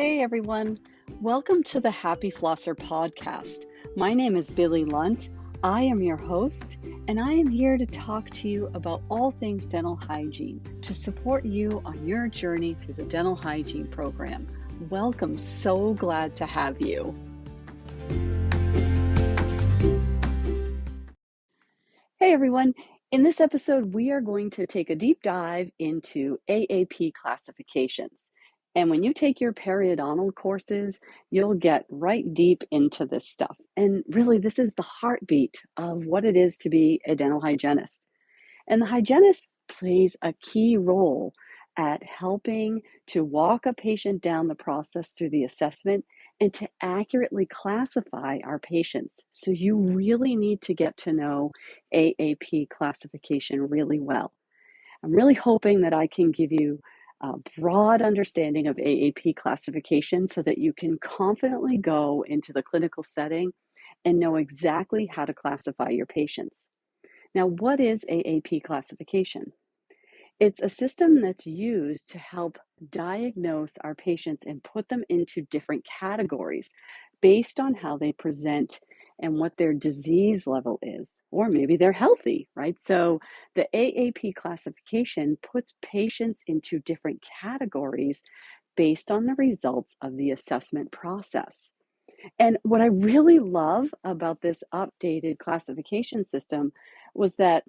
Hey everyone, welcome to the Happy Flosser podcast. My name is Billy Lunt. I am your host, and I am here to talk to you about all things dental hygiene to support you on your journey through the dental hygiene program. Welcome, so glad to have you. Hey everyone, in this episode, we are going to take a deep dive into AAP classifications. And when you take your periodontal courses, you'll get right deep into this stuff. And really, this is the heartbeat of what it is to be a dental hygienist. And the hygienist plays a key role at helping to walk a patient down the process through the assessment and to accurately classify our patients. So you really need to get to know AAP classification really well. I'm really hoping that I can give you a broad understanding of AAP classification so that you can confidently go into the clinical setting and know exactly how to classify your patients. Now, what is AAP classification? It's a system that's used to help diagnose our patients and put them into different categories based on how they present and what their disease level is, or maybe they're healthy, right? So the AAP classification puts patients into different categories based on the results of the assessment process. And what I really love about this updated classification system was that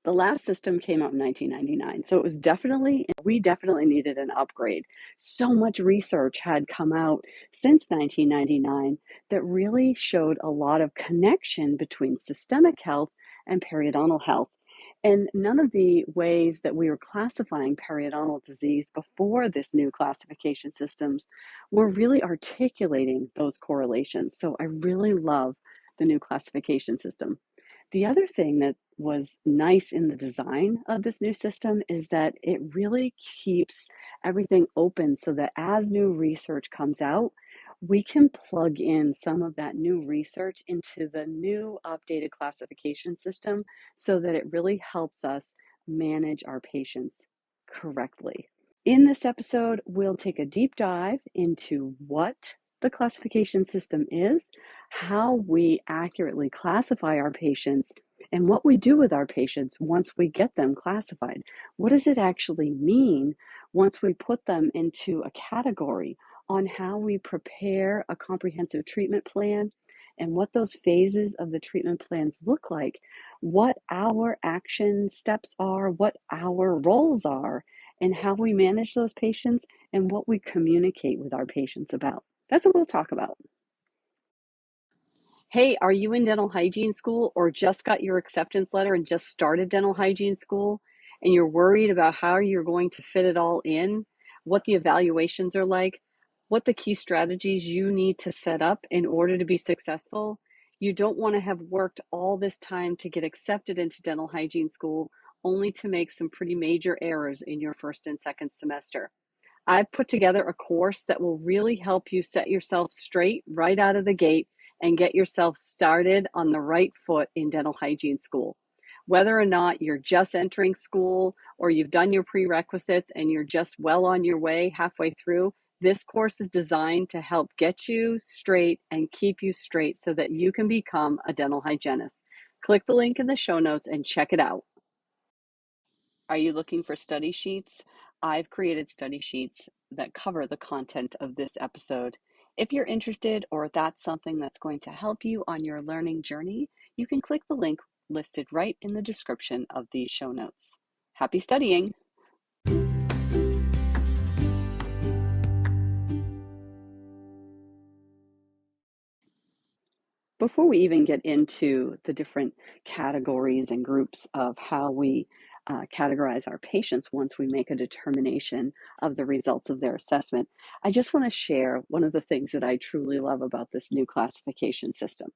the last system came out in 1999. So we definitely needed an upgrade. So much research had come out since 1999 that really showed a lot of connection between systemic health and periodontal health. And none of the ways that we were classifying periodontal disease before this new classification systems were really articulating those correlations. So I really love the new classification system. The other thing that was nice in the design of this new system is that it really keeps everything open so that as new research comes out, we can plug in some of that new research into the new updated classification system so that it really helps us manage our patients correctly. In this episode, we'll take a deep dive into what the classification system is, how we accurately classify our patients, and what we do with our patients once we get them classified. What does it actually mean once we put them into a category, on how we prepare a comprehensive treatment plan and what those phases of the treatment plans look like, what our action steps are, what our roles are, and how we manage those patients and what we communicate with our patients about. That's what we'll talk about. Hey, are you in dental hygiene school or just got your acceptance letter and just started dental hygiene school and you're worried about how you're going to fit it all in, what the evaluations are like, what the key strategies you need to set up in order to be successful? You don't want to have worked all this time to get accepted into dental hygiene school only to make some pretty major errors in your first and second semester. I've put together a course that will really help you set yourself straight right out of the gate and get yourself started on the right foot in dental hygiene school. Whether or not you're just entering school or you've done your prerequisites and you're just well on your way halfway through, this course is designed to help get you straight and keep you straight so that you can become a dental hygienist. Click the link in the show notes and check it out. Are you looking for study sheets? I've created study sheets that cover the content of this episode. If you're interested or that's something that's going to help you on your learning journey, you can click the link listed right in the description of these show notes. Happy studying! Before we even get into the different categories and groups of how we categorize our patients once we make a determination of the results of their assessment, I just want to share one of the things that I truly love about this new classification system.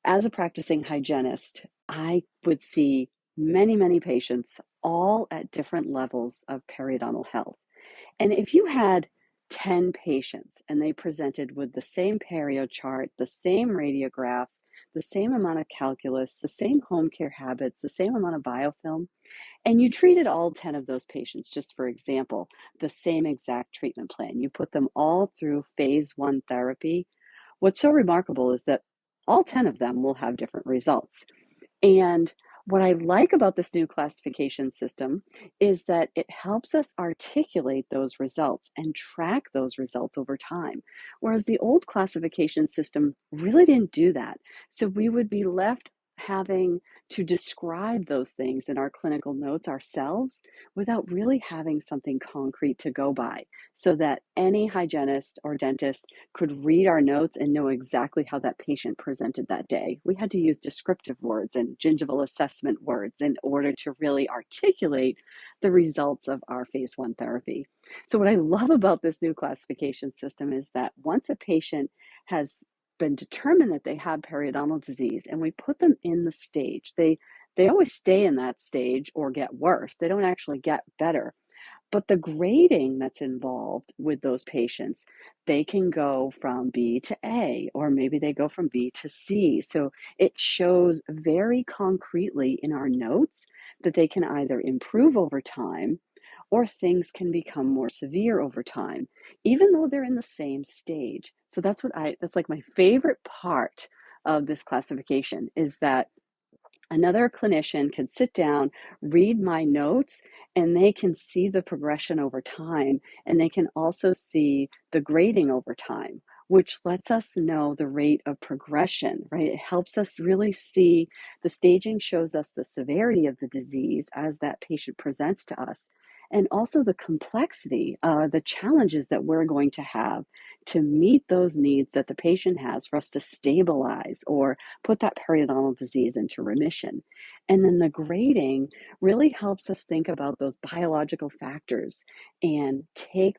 As a practicing hygienist, I would see many, many patients all at different levels of periodontal health. And if you had 10 patients and they presented with the same perio chart, the same radiographs, the same amount of calculus, the same home care habits, the same amount of biofilm, and you treated all 10 of those patients, just for example, the same exact treatment plan. You put them all through phase 1 therapy. What's so remarkable is that all 10 of them will have different results. And what I like about this new classification system is that it helps us articulate those results and track those results over time. Whereas the old classification system really didn't do that. So we would be left having to describe those things in our clinical notes ourselves without really having something concrete to go by, so that any hygienist or dentist could read our notes and know exactly how that patient presented that day. We had to use descriptive words and gingival assessment words in order to really articulate the results of our phase 1 therapy. So what I love about this new classification system is that once a patient has been determined that they have periodontal disease and we put them in the stage, they always stay in that stage or get worse. They don't actually get better. But the grading that's involved with those patients, they can go from B to A, or maybe they go from B to C. So it shows very concretely in our notes that they can either improve over time or things can become more severe over time, even though they're in the same stage. So that's like my favorite part of this classification, is that another clinician can sit down, read my notes, and they can see the progression over time. And they can also see the grading over time, which lets us know the rate of progression, right? It helps us really see the staging, shows us the severity of the disease as that patient presents to us. And also the complexity, the challenges that we're going to have to meet those needs that the patient has for us to stabilize or put that periodontal disease into remission. And then the grading really helps us think about those biological factors and take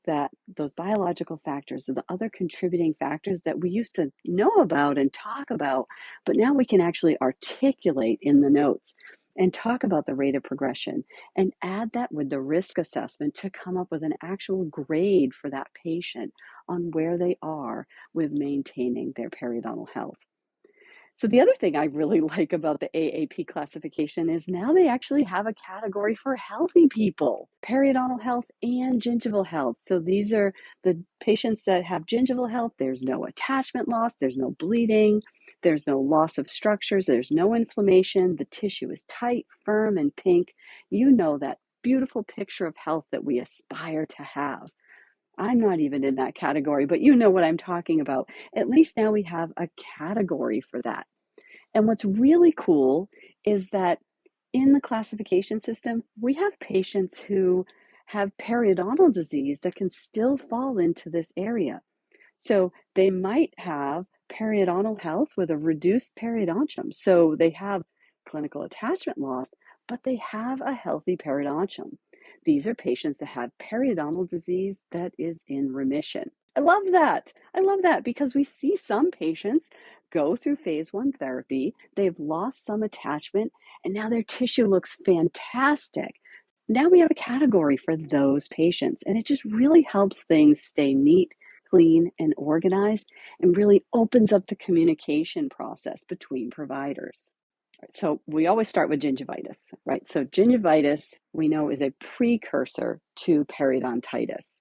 those biological factors and the other contributing factors that we used to know about and talk about, but now we can actually articulate in the notes and talk about the rate of progression and add that with the risk assessment to come up with an actual grade for that patient on where they are with maintaining their periodontal health. So the other thing I really like about the AAP classification is now they actually have a category for healthy people, periodontal health and gingival health. So these are the patients that have gingival health. There's no attachment loss, there's no bleeding, there's no loss of structures, there's no inflammation. The tissue is tight, firm, and pink. You know, that beautiful picture of health that we aspire to have. I'm not even in that category, but you know what I'm talking about. At least now we have a category for that. And what's really cool is that in the classification system, we have patients who have periodontal disease that can still fall into this area. So they might have periodontal health with a reduced periodontium. So they have clinical attachment loss, but they have a healthy periodontium. These are patients that have periodontal disease that is in remission. I love that. I love that because we see some patients go through phase 1 therapy, they've lost some attachment, and now their tissue looks fantastic. Now we have a category for those patients, and it just really helps things stay neat, clean, and organized, and really opens up the communication process between providers. So we always start with gingivitis, right? So gingivitis, we know, is a precursor to periodontitis,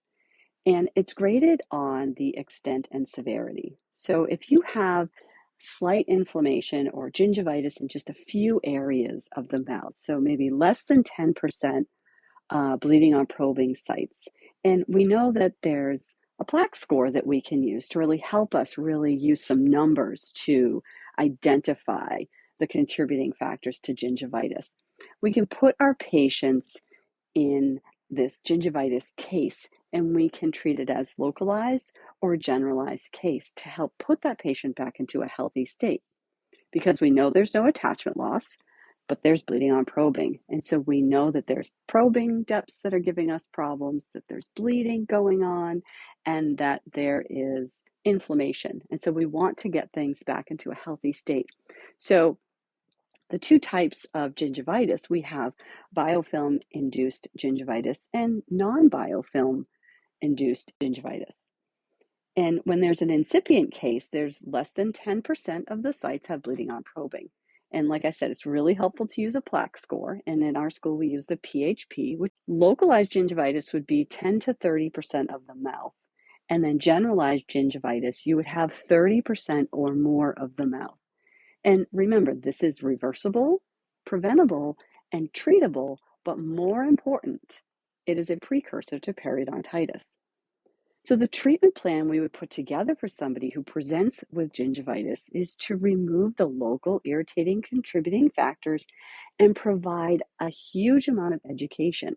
and it's graded on the extent and severity. So if you have slight inflammation or gingivitis in just a few areas of the mouth, so maybe less than 10% bleeding on probing sites. And we know that there's a plaque score that we can use to really help us really use some numbers to identify the contributing factors to gingivitis. We can put our patients in this gingivitis case and we can treat it as localized or generalized case to help put that patient back into a healthy state, because we know there's no attachment loss, but there's bleeding on probing. And so we know that there's probing depths that are giving us problems, that there's bleeding going on, and that there is inflammation. And so we want to get things back into a healthy state. So the two types of gingivitis, we have biofilm-induced gingivitis and non-biofilm-induced gingivitis. And when there's an incipient case, there's less than 10% of the sites have bleeding on probing. And like I said, it's really helpful to use a plaque score. And in our school, we use the PHP, which localized gingivitis would be 10 to 30% of the mouth. And then generalized gingivitis, you would have 30% or more of the mouth. And remember, this is reversible, preventable, and treatable, but more important, it is a precursor to periodontitis. So the treatment plan we would put together for somebody who presents with gingivitis is to remove the local irritating contributing factors and provide a huge amount of education.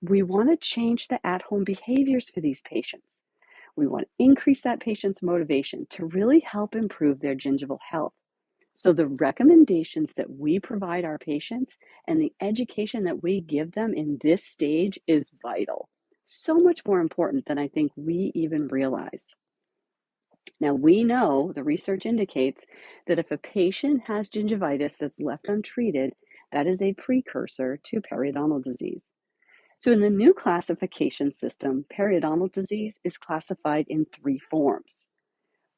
We want to change the at-home behaviors for these patients. We want to increase that patient's motivation to really help improve their gingival health. So the recommendations that we provide our patients and the education that we give them in this stage is vital. So much more important than I think we even realize. Now, we know the research indicates that if a patient has gingivitis that's left untreated, that is a precursor to periodontal disease. So in the new classification system, periodontal disease is classified in 3 forms.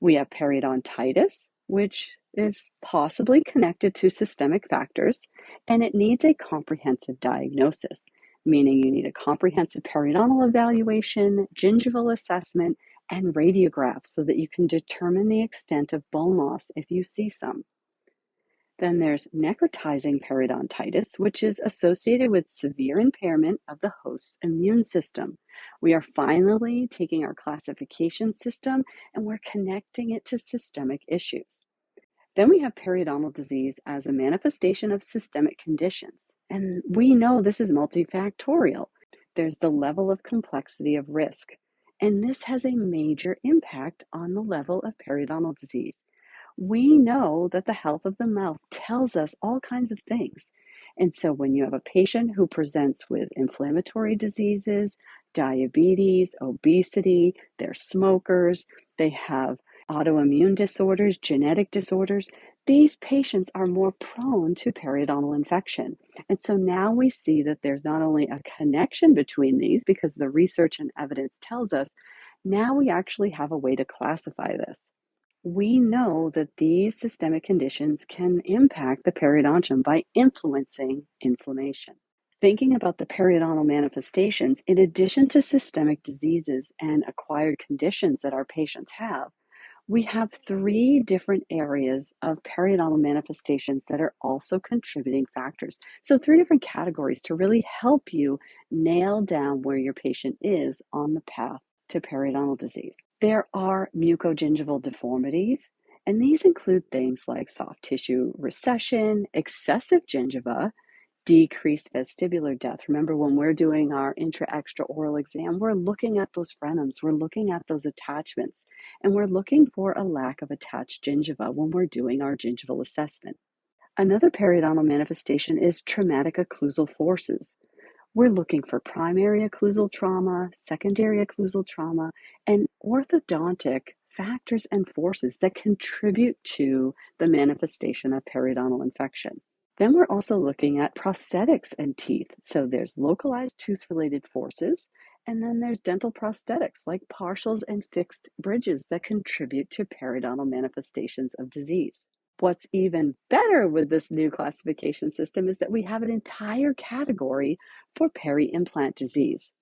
We have periodontitis, which is possibly connected to systemic factors, and it needs a comprehensive diagnosis, meaning you need a comprehensive periodontal evaluation, gingival assessment, and radiographs so that you can determine the extent of bone loss if you see some. Then there's necrotizing periodontitis, which is associated with severe impairment of the host's immune system. We are finally taking our classification system and we're connecting it to systemic issues. Then we have periodontal disease as a manifestation of systemic conditions. And we know this is multifactorial. There's the level of complexity of risk. And this has a major impact on the level of periodontal disease. We know that the health of the mouth tells us all kinds of things. And so when you have a patient who presents with inflammatory diseases, diabetes, obesity, they're smokers, they have autoimmune disorders, genetic disorders, these patients are more prone to periodontal infection. And so now we see that there's not only a connection between these because the research and evidence tells us, now we actually have a way to classify this. We know that these systemic conditions can impact the periodontium by influencing inflammation. Thinking about the periodontal manifestations, in addition to systemic diseases and acquired conditions that our patients have, we have 3 different areas of periodontal manifestations that are also contributing factors. So 3 different categories to really help you nail down where your patient is on the path to periodontal disease. There are mucogingival deformities, and these include things like soft tissue recession, excessive gingiva, decreased vestibular depth. Remember, when we're doing our intra-extra oral exam, we're looking at those frenums, we're looking at those attachments, and we're looking for a lack of attached gingiva when we're doing our gingival assessment. Another periodontal manifestation is traumatic occlusal forces. We're looking for primary occlusal trauma, secondary occlusal trauma, and orthodontic factors and forces that contribute to the manifestation of periodontal infection. Then we're also looking at prosthetics and teeth. So there's localized tooth-related forces, and then there's dental prosthetics like partials and fixed bridges that contribute to periodontal manifestations of disease. What's even better with this new classification system is that we have an entire category for peri-implant disease.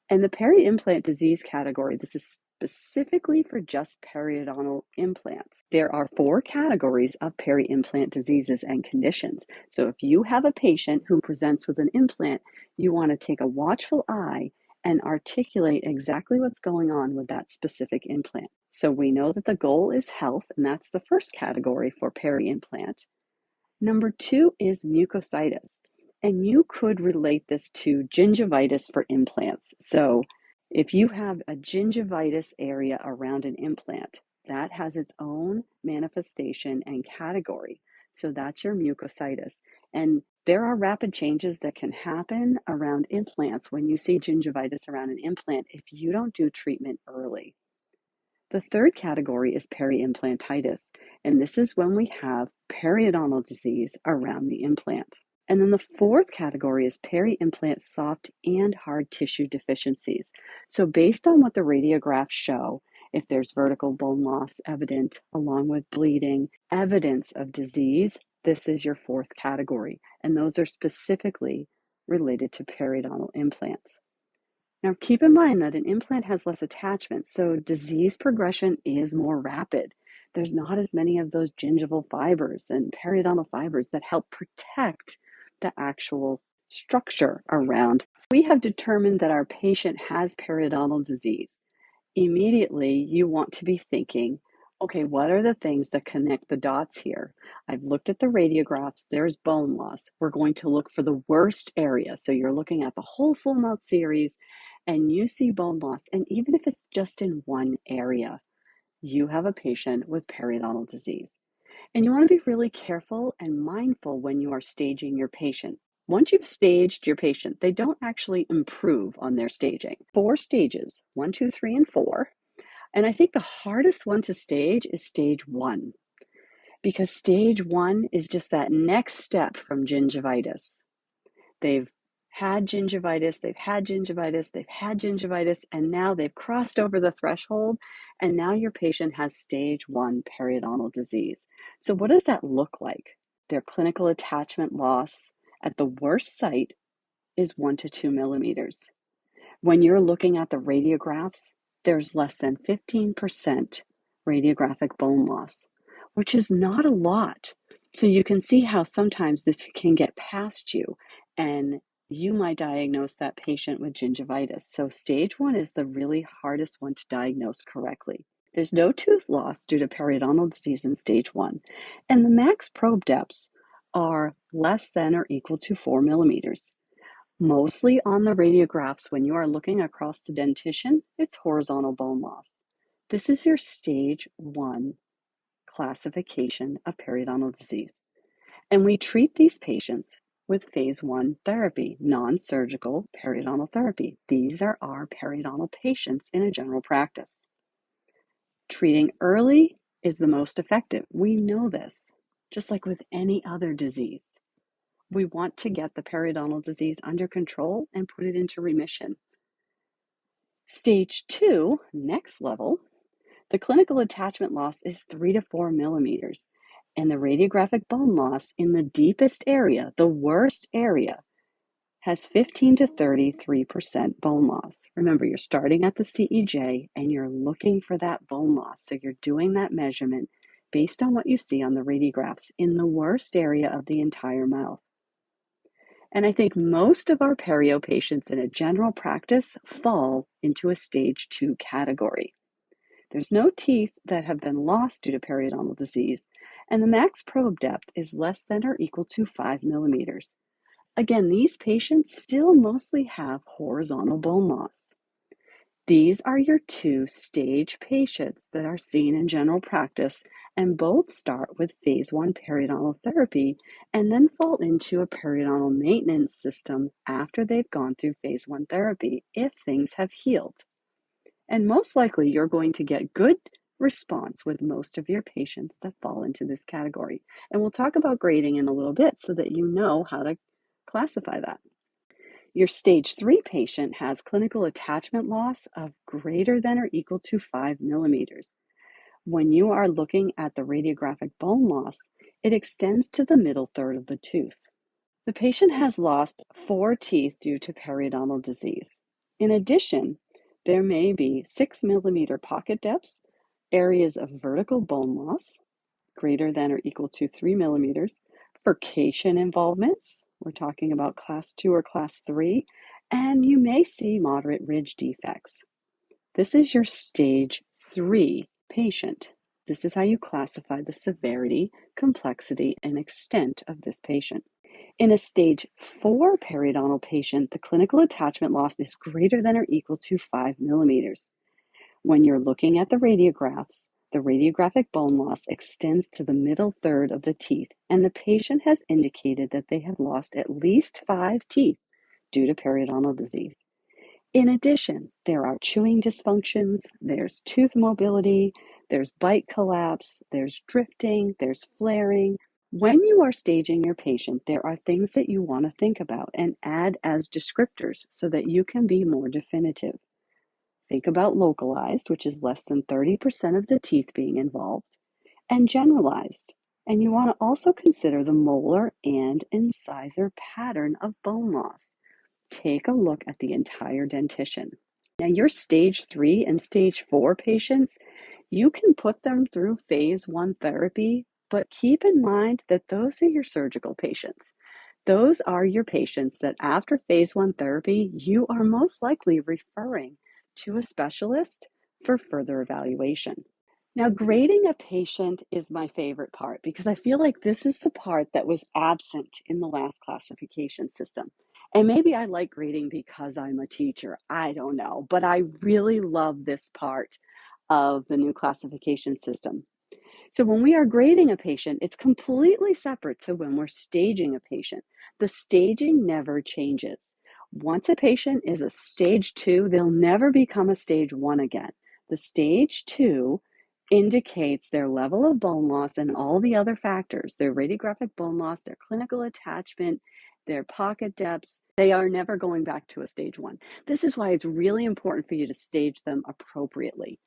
And the peri-implant disease category, this is specifically for just periodontal implants. There are 4 categories of peri-implant diseases and conditions. So if you have a patient who presents with an implant, you want to take a watchful eye and articulate exactly what's going on with that specific implant. So we know that the goal is health, and that's the first category for peri-implant. Number 2 is mucositis. And you could relate this to gingivitis for implants. So if you have a gingivitis area around an implant, that has its own manifestation and category. So that's your mucositis. And there are rapid changes that can happen around implants when you see gingivitis around an implant if you don't do treatment early. The third category is peri-implantitis, and this is when we have periodontal disease around the implant. And then the fourth category is peri-implant soft and hard tissue deficiencies. So based on what the radiographs show, If there's vertical bone loss evident along with bleeding, evidence of disease, this is your fourth category, and those are specifically related to periodontal implants. Now, keep in mind that an implant has less attachment, so disease progression is more rapid. There's not as many of those gingival fibers and periodontal fibers that help protect the actual structure around. We have determined that our patient has periodontal disease. Immediately, you want to be thinking, okay, what are the things that connect the dots here? I've looked at the radiographs, there's bone loss. We're going to look for the worst area. So you're looking at the whole full mouth series and you see bone loss. And even if it's just in one area, you have a patient with periodontal disease. And you want to be really careful and mindful when you are staging your patient. Once you've staged your patient, they don't actually improve on their staging. 4 stages, 1, 2, 3, and 4. And I think the hardest one to stage is stage 1, because stage 1 is just that next step from gingivitis. They've had gingivitis, they've had gingivitis, they've had gingivitis, and now they've crossed over the threshold, and now your patient has stage 1 periodontal disease. So what does that look like? Their clinical attachment loss at the worst site is 1 to 2 millimeters. When you're looking at the radiographs, there's less than 15% radiographic bone loss, which is not a lot. So you can see how sometimes this can get past you, and you might diagnose that patient with gingivitis. So stage 1 is the really hardest one to diagnose correctly. There's no tooth loss due to periodontal disease in stage 1, and the max probe depths are less than or equal to 4 millimeters. Mostly on the radiographs, when you are looking across the dentition, it's horizontal bone loss. This is your stage 1 classification of periodontal disease. And we treat these patients with phase 1 therapy, non-surgical periodontal therapy. These are our periodontal patients in a general practice. Treating early is the most effective. We know this, just like with any other disease. We want to get the periodontal disease under control and put it into remission. Stage 2, next level, the clinical attachment loss is 3 to 4 millimeters, and the radiographic bone loss in the deepest area, the worst area, has 15 to 33% bone loss. Remember, you're starting at the CEJ and you're looking for that bone loss. So you're doing that measurement based on what you see on the radiographs in the worst area of the entire mouth. And I think most of our perio patients in a general practice fall into a stage 2 category. There's no teeth that have been lost due to periodontal disease, and the max probe depth is less than or equal to 5 millimeters. Again, these patients still mostly have horizontal bone loss. These are your 2 stage patients that are seen in general practice, and both start with phase 1 periodontal therapy and then fall into a periodontal maintenance system after they've gone through phase 1 therapy if things have healed. And most likely you're going to get good response with most of your patients that fall into this category. And we'll talk about grading in a little bit so that you know how to classify that. Your stage 3 patient has clinical attachment loss of greater than or equal to 5 millimeters. When you are looking at the radiographic bone loss, it extends to the middle third of the tooth. The patient has lost 4 teeth due to periodontal disease. In addition, there may be 6 millimeter pocket depths, areas of vertical bone loss, greater than or equal to 3 millimeters, furcation involvements, we're talking about class 2 or class 3, and you may see moderate ridge defects. This is your stage 3 patient. This is how you classify the severity, complexity, and extent of this patient. In a stage 4 periodontal patient, the clinical attachment loss is greater than or equal to 5 millimeters. When you're looking at the radiographs, the radiographic bone loss extends to the middle third of the teeth, and the patient has indicated that they have lost at least 5 teeth due to periodontal disease. In addition, there are chewing dysfunctions, there's tooth mobility, there's bite collapse, there's drifting, there's flaring. When you are staging your patient, there are things that you want to think about and add as descriptors so that you can be more definitive. Think about localized, which is less than 30% of the teeth being involved, and generalized. And you want to also consider the molar and incisor pattern of bone loss. Take a look at the entire dentition. Now, your stage 3 and stage 4 patients, you can put them through phase 1 therapy, but keep in mind that those are your surgical patients. Those are your patients that after phase 1 therapy, you are most likely referring to a specialist for further evaluation. Now, grading a patient is my favorite part because I feel like this is the part that was absent in the last classification system. And maybe I like grading because I'm a teacher. I don't know. But I really love this part of the new classification system. So when we are grading a patient, it's completely separate to when we're staging a patient. The staging never changes. Once a patient is a stage 2, they'll never become a stage 1 again. The stage 2 indicates their level of bone loss and all the other factors, their radiographic bone loss, their clinical attachment, their pocket depths. They are never going back to a stage 1. This is why it's really important for you to stage them appropriately.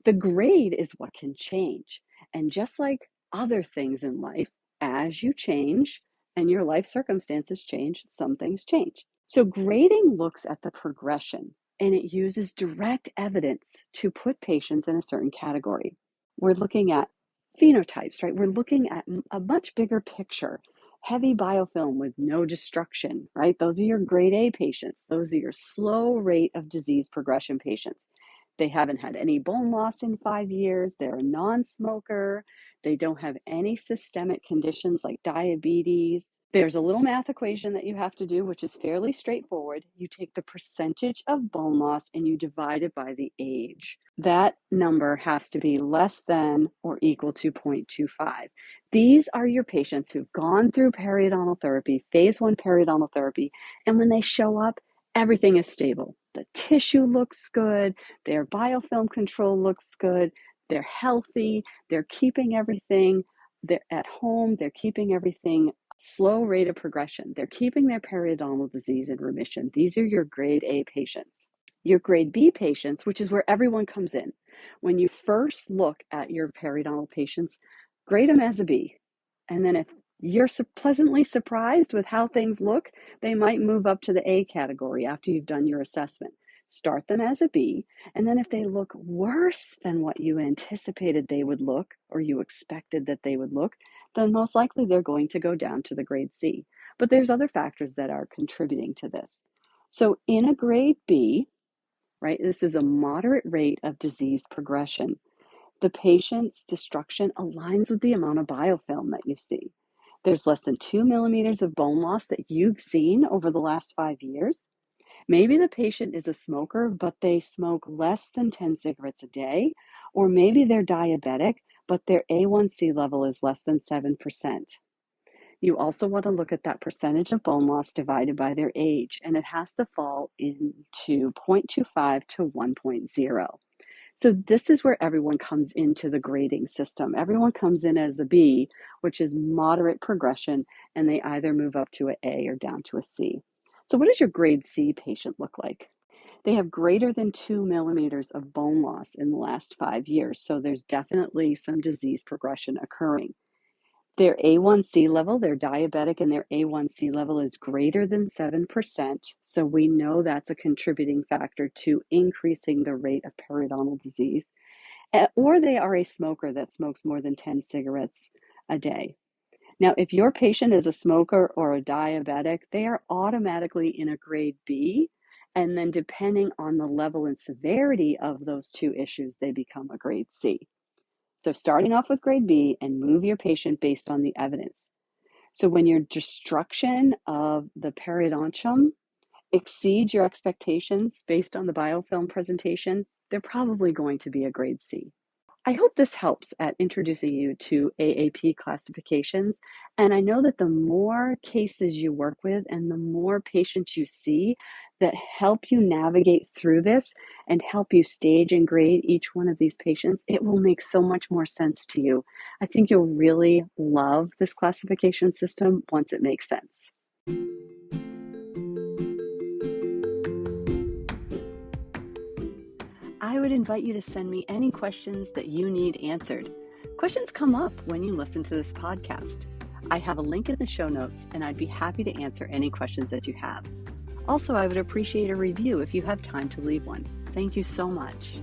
The grade is what can change. And just like other things in life, as you change and your life circumstances change, some things change. So grading looks at the progression and it uses direct evidence to put patients in a certain category. We're looking at phenotypes, right? We're looking at a much bigger picture. Heavy biofilm with no destruction, right? Those are your grade A patients. Those are your slow rate of disease progression patients. They haven't had any bone loss in 5 years. They're a non-smoker. They don't have any systemic conditions like diabetes. There's a little math equation that you have to do, which is fairly straightforward. You take the percentage of bone loss and you divide it by the age. That number has to be less than or equal to 0.25. These are your patients who've gone through periodontal therapy, phase 1 periodontal therapy, and when they show up, everything is stable. The tissue looks good, their biofilm control looks good, they're healthy, they're keeping everything, they're at home, they're keeping everything slow rate of progression. They're keeping their periodontal disease in remission. These are your grade A patients. Your grade B patients, which is where everyone comes in. When you first look at your periodontal patients, grade them as a B. And then if you're pleasantly surprised with how things look, they might move up to the A category after you've done your assessment. Start them as a B, and then if they look worse than what you anticipated they would look or you expected that they would look, then most likely they're going to go down to the grade C. But there's other factors that are contributing to this. So in a grade B, right, this is a moderate rate of disease progression. The patient's destruction aligns with the amount of biofilm that you see. There's less than 2 millimeters of bone loss that you've seen over the last 5 years. Maybe the patient is a smoker, but they smoke less than 10 cigarettes a day, or maybe they're diabetic, but their A1C level is less than 7%. You also want to look at that percentage of bone loss divided by their age, and it has to fall into 0.25 to 1.0. So this is where everyone comes into the grading system. Everyone comes in as a B, which is moderate progression, and they either move up to an A or down to a C. So what does your grade C patient look like? They have greater than 2 millimeters of bone loss in the last 5 years, so there's definitely some disease progression occurring. Their A1C level, they're diabetic, and their A1C level is greater than 7%, so we know that's a contributing factor to increasing the rate of periodontal disease. Or they are a smoker that smokes more than 10 cigarettes a day. Now, if your patient is a smoker or a diabetic, they are automatically in a grade B, and then depending on the level and severity of those two issues, they become a grade C. So starting off with grade B and move your patient based on the evidence. So when your destruction of the periodontium exceeds your expectations based on the biofilm presentation, they're probably going to be a grade C. I hope this helps at introducing you to AAP classifications. And I know that the more cases you work with and the more patients you see that help you navigate through this and help you stage and grade each one of these patients, it will make so much more sense to you. I think you'll really love this classification system once it makes sense. I would invite you to send me any questions that you need answered. Questions come up when you listen to this podcast. I have a link in the show notes, and I'd be happy to answer any questions that you have. Also, I would appreciate a review if you have time to leave one. Thank you so much.